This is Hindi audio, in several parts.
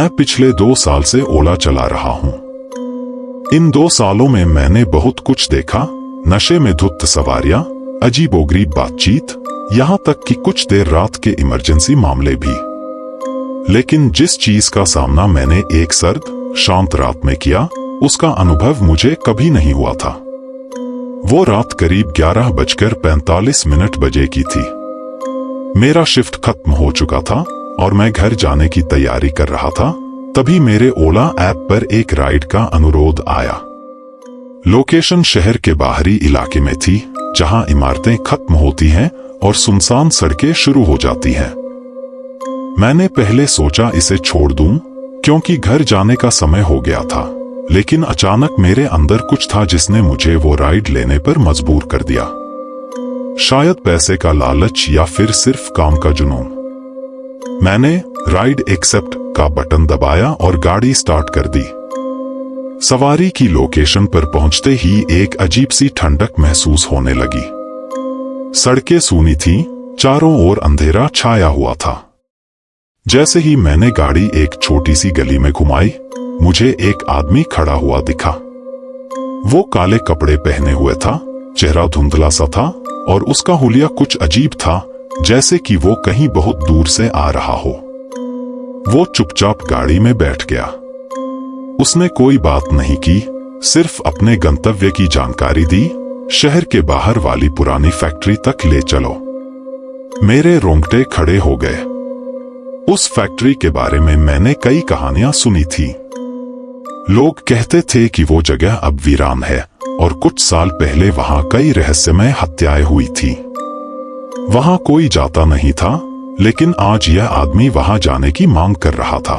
मैं पिछले 2 साल से ओला चला रहा हूं। इन 2 सालों में मैंने बहुत कुछ देखा, नशे में धुत सवारियां, अजीबोगरीब बातचीत, यहां तक कि कुछ देर रात के इमरजेंसी मामले भी। लेकिन जिस चीज का सामना मैंने एक सर्द, शांत रात में किया, उसका अनुभव मुझे कभी नहीं हुआ था। वो रात करीब 11:45 बजे की थी। मेरा शिफ्ट खत्म हो चुका था और मैं घर जाने की तैयारी कर रहा था, तभी मेरे ओला ऐप पर एक राइड का अनुरोध आया। लोकेशन शहर के बाहरी इलाके में थी, जहां इमारतें खत्म होती हैं और सुनसान सड़कें शुरू हो जाती हैं। मैंने पहले सोचा इसे छोड़ दूं, क्योंकि घर जाने का समय हो गया था, लेकिन अचानक मेरे अंदर कुछ था जिसने मुझे वो राइड लेने पर मजबूर कर दिया। शायद पैसे का लालच या फिर सिर्फ काम का जुनून। मैंने राइड एक्सेप्ट का बटन दबाया और गाड़ी स्टार्ट कर दी। सवारी की लोकेशन पर पहुंचते ही एक अजीब सी ठंडक महसूस होने लगी। सड़कें सूनी थीं, चारों ओर अंधेरा छाया हुआ था। जैसे ही मैंने गाड़ी एक छोटी सी गली में घुमाई, मुझे एक आदमी खड़ा हुआ दिखा। वो काले कपड़े पहने हुए था, चेहरा धुंधला सा था और उसका हुलिया कुछ अजीब था, जैसे कि वो कहीं बहुत दूर से आ रहा हो। वो चुपचाप गाड़ी में बैठ गया। उसने कोई बात नहीं की, सिर्फ अपने गंतव्य की जानकारी दी, शहर के बाहर वाली पुरानी फैक्ट्री तक ले चलो। मेरे रोंगटे खड़े हो गए। उस फैक्ट्री के बारे में मैंने कई कहानियां सुनी थी। लोग कहते थे कि वो जगह अब वीरान है और कुछ साल पहले वहां कई रहस्यमय हत्याएं हुई थी। वहां कोई जाता नहीं था, लेकिन आज यह आदमी वहां जाने की मांग कर रहा था।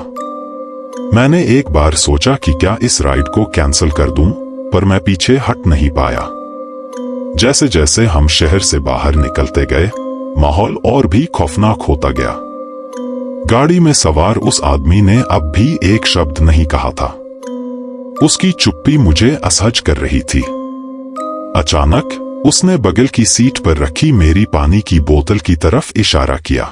मैंने एक बार सोचा कि क्या इस राइड को कैंसिल कर दूं, पर मैं पीछे हट नहीं पाया। जैसे जैसे हम शहर से बाहर निकलते गए, माहौल और भी खौफनाक होता गया। गाड़ी में सवार उस आदमी ने अब भी एक शब्द नहीं कहा था। उसकी चुप्पी मुझे असहज कर रही थी। अचानक उसने बगल की सीट पर रखी मेरी पानी की बोतल की तरफ इशारा किया।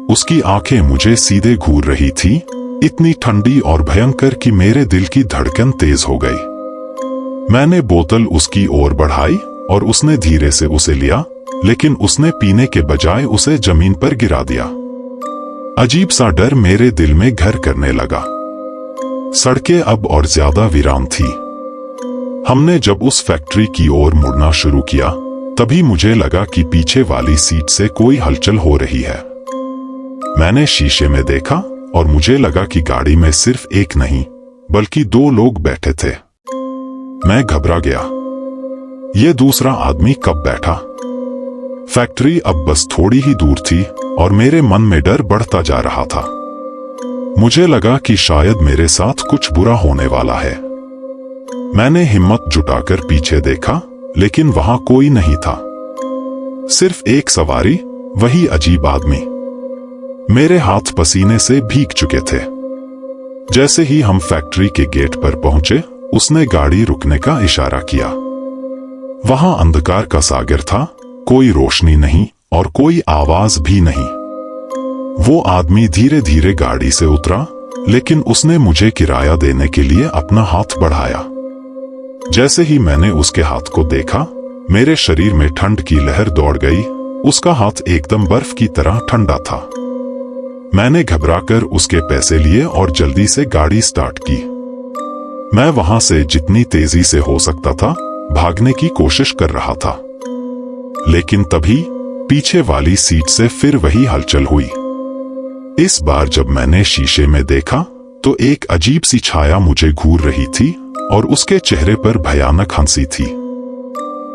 उसकी आंखें मुझे सीधे घूर रही थी, इतनी ठंडी और भयंकर कि मेरे दिल की धड़कन तेज हो गई। मैंने बोतल उसकी ओर बढ़ाई और उसने धीरे से उसे लिया, लेकिन उसने पीने के बजाय उसे जमीन पर गिरा दिया। अजीब सा डर मेरे दिल में घर करने लगा। सड़कें अब और ज्यादा वीरान थी। हमने जब उस फैक्ट्री की ओर मुड़ना शुरू किया, तभी मुझे लगा कि पीछे वाली सीट से कोई हलचल हो रही है। मैंने शीशे में देखा और मुझे लगा कि गाड़ी में सिर्फ एक नहीं, बल्कि 2 लोग बैठे थे। मैं घबरा गया। ये दूसरा आदमी कब बैठा? फैक्ट्री अब बस थोड़ी ही दूर थी और मेरे मन में डर बढ़ता जा रहा था। मुझे लगा कि शायद मेरे साथ कुछ बुरा होने वाला है। मैंने हिम्मत जुटाकर पीछे देखा, लेकिन वहां कोई नहीं था। सिर्फ एक सवारी, वही अजीब आदमी। मेरे हाथ पसीने से भीग चुके थे। जैसे ही हम फैक्ट्री के गेट पर पहुंचे, उसने गाड़ी रुकने का इशारा किया। वहां अंधकार का सागर था, कोई रोशनी नहीं और कोई आवाज भी नहीं। वो आदमी धीरे धीरे गाड़ी से उतरा, लेकिन उसने मुझे किराया देने के लिए अपना हाथ बढ़ाया। जैसे ही मैंने उसके हाथ को देखा, मेरे शरीर में ठंड की लहर दौड़ गई। उसका हाथ एकदम बर्फ की तरह ठंडा था। मैंने घबराकर उसके पैसे लिए और जल्दी से गाड़ी स्टार्ट की। मैं वहां से जितनी तेजी से हो सकता था भागने की कोशिश कर रहा था, लेकिन तभी पीछे वाली सीट से फिर वही हलचल हुई। इस बार जब मैंने शीशे में देखा, तो एक अजीब सी छाया मुझे घूर रही थी और उसके चेहरे पर भयानक हंसी थी।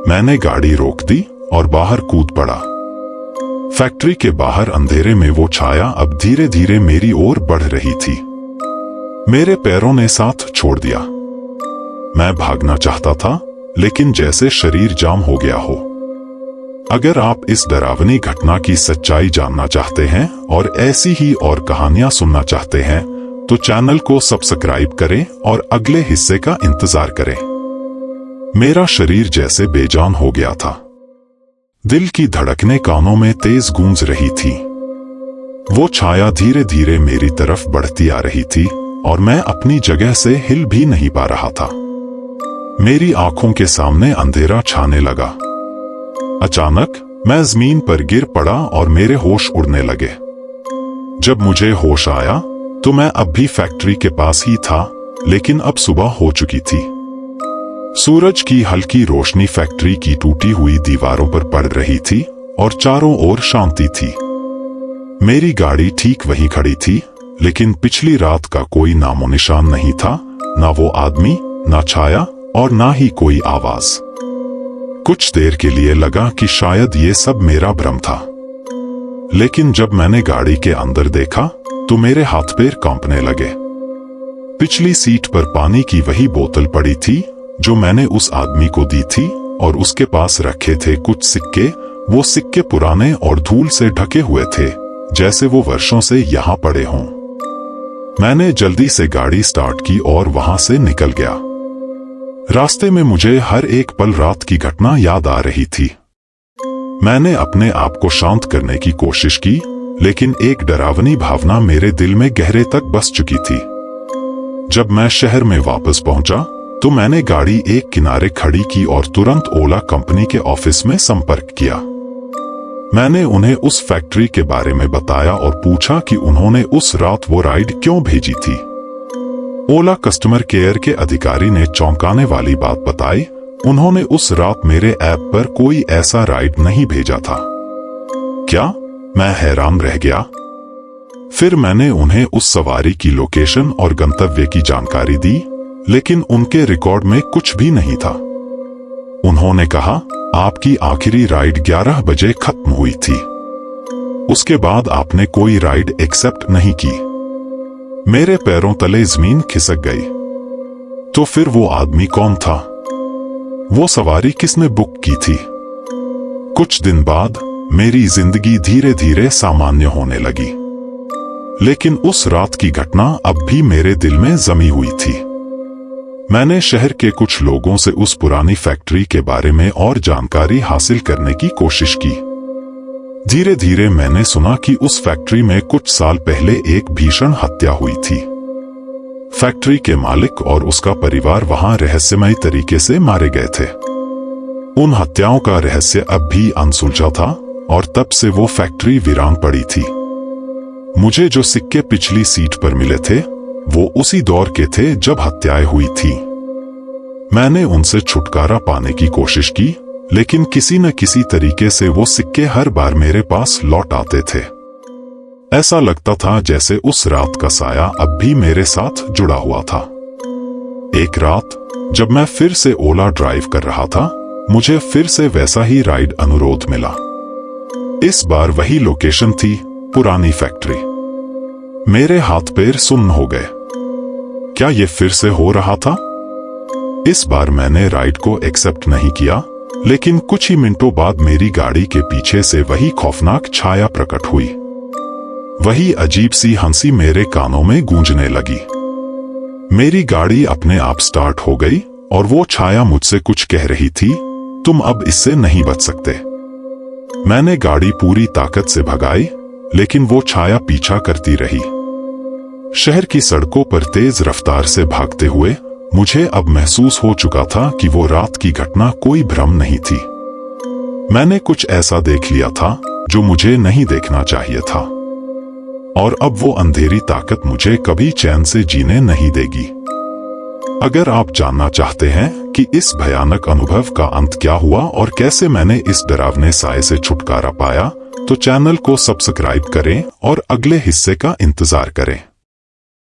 मैंने गाड़ी रोक दी और बाहर कूद पड़ा। फैक्ट्री के बाहर अंधेरे में वो छाया अब धीरे धीरे मेरी ओर बढ़ रही थी। मेरे पैरों ने साथ छोड़ दिया। मैं भागना चाहता था, लेकिन जैसे शरीर जाम हो गया हो। अगर आप इस डरावनी घटना की सच्चाई जानना चाहते हैं और ऐसी ही और कहानियां सुनना चाहते हैं, तो चैनल को सब्सक्राइब करें और अगले हिस्से का इंतजार करें। मेरा शरीर जैसे बेजान हो गया था। दिल की धड़कनें कानों में तेज गूंज रही थी। वो छाया धीरे धीरे मेरी तरफ बढ़ती आ रही थी और मैं अपनी जगह से हिल भी नहीं पा रहा था। मेरी आंखों के सामने अंधेरा छाने लगा। अचानक मैं जमीन पर गिर पड़ा और मेरे होश उड़ने लगे। जब मुझे होश आया तो मैं अब भी फैक्ट्री के पास ही था, लेकिन अब सुबह हो चुकी थी। सूरज की हल्की रोशनी फैक्ट्री की टूटी हुई दीवारों पर पड़ रही थी और चारों ओर शांति थी। मेरी गाड़ी ठीक वहीं खड़ी थी, लेकिन पिछली रात का कोई नामो निशान नहीं था। ना वो आदमी, ना छाया और ना ही कोई आवाज। कुछ देर के लिए लगा कि शायद ये सब मेरा भ्रम था, लेकिन जब मैंने गाड़ी के अंदर देखा तो मेरे हाथ पैर कांपने लगे। पिछली सीट पर पानी की वही बोतल पड़ी थी जो मैंने उस आदमी को दी थी, और उसके पास रखे थे कुछ सिक्के। वो सिक्के पुराने और धूल से ढके हुए थे, जैसे वो वर्षों से यहाँ पड़े हों। मैंने जल्दी से गाड़ी स्टार्ट की और वहां से निकल गया। रास्ते में मुझे हर एक पल रात की घटना याद आ रही थी। मैंने अपने आप को शांत करने की कोशिश की, लेकिन एक डरावनी भावना मेरे दिल में गहरे तक बस चुकी थी। जब मैं शहर में वापस पहुंचा तो मैंने गाड़ी एक किनारे खड़ी की और तुरंत ओला कंपनी के ऑफिस में संपर्क किया। मैंने उन्हें उस फैक्ट्री के बारे में बताया और पूछा कि उन्होंने उस रात वो राइड क्यों भेजी थी। ओला कस्टमर केयर के अधिकारी ने चौंकाने वाली बात बताई। उन्होंने उस रात मेरे ऐप पर कोई ऐसा राइड नहीं भेजा था। क्या? मैं हैरान रह गया। फिर मैंने उन्हें उस सवारी की लोकेशन और गंतव्य की जानकारी दी, लेकिन उनके रिकॉर्ड में कुछ भी नहीं था। उन्होंने कहा, आपकी आखिरी राइड 11 बजे खत्म हुई थी। उसके बाद आपने कोई राइड एक्सेप्ट नहीं की। मेरे पैरों तले जमीन खिसक गई। तो फिर वो आदमी कौन था? वो सवारी किसने बुक की थी? कुछ दिन बाद मेरी जिंदगी धीरे धीरे सामान्य होने लगी, लेकिन उस रात की घटना अब भी मेरे दिल में जमी हुई थी। मैंने शहर के कुछ लोगों से उस पुरानी फैक्ट्री के बारे में और जानकारी हासिल करने की कोशिश की। धीरे धीरे मैंने सुना कि उस फैक्ट्री में कुछ साल पहले एक भीषण हत्या हुई थी। फैक्ट्री के मालिक और उसका परिवार वहां रहस्यमय तरीके से मारे गए थे। उन हत्याओं का रहस्य अब भी अनसुलझा था और तब से वो फैक्ट्री वीरान पड़ी थी। मुझे जो सिक्के पिछली सीट पर मिले थे वो उसी दौर के थे जब हत्याएं हुई थी। मैंने उनसे छुटकारा पाने की कोशिश की, लेकिन किसी न किसी तरीके से वो सिक्के हर बार मेरे पास लौट आते थे। ऐसा लगता था जैसे उस रात का साया अब भी मेरे साथ जुड़ा हुआ था। एक रात जब मैं फिर से ओला ड्राइव कर रहा था, मुझे फिर से वैसा ही राइड अनुरोध मिला। इस बार वही लोकेशन थी, पुरानी फैक्ट्री। मेरे हाथ पैर सुन्न हो गए। क्या ये फिर से हो रहा था? इस बार मैंने राइड को एक्सेप्ट नहीं किया, लेकिन कुछ ही मिनटों बाद मेरी गाड़ी के पीछे से वही खौफनाक छाया प्रकट हुई। वही अजीब सी हंसी मेरे कानों में गूंजने लगी। मेरी गाड़ी अपने आप स्टार्ट हो गई और वो छाया मुझसे कुछ कह रही थी, तुम अब इससे नहीं बच सकते। मैंने गाड़ी पूरी ताकत से भगाई, लेकिन वो छाया पीछा करती रही। शहर की सड़कों पर तेज रफ्तार से भागते हुए मुझे अब महसूस हो चुका था कि वो रात की घटना कोई भ्रम नहीं थी। मैंने कुछ ऐसा देख लिया था जो मुझे नहीं देखना चाहिए था, और अब वो अंधेरी ताकत मुझे कभी चैन से जीने नहीं देगी। अगर आप जानना चाहते हैं कि इस भयानक अनुभव का अंत क्या हुआ और कैसे मैंने इस डरावने साए से छुटकारा पाया, तो चैनल को सब्सक्राइब करें और अगले हिस्से का इंतजार करें।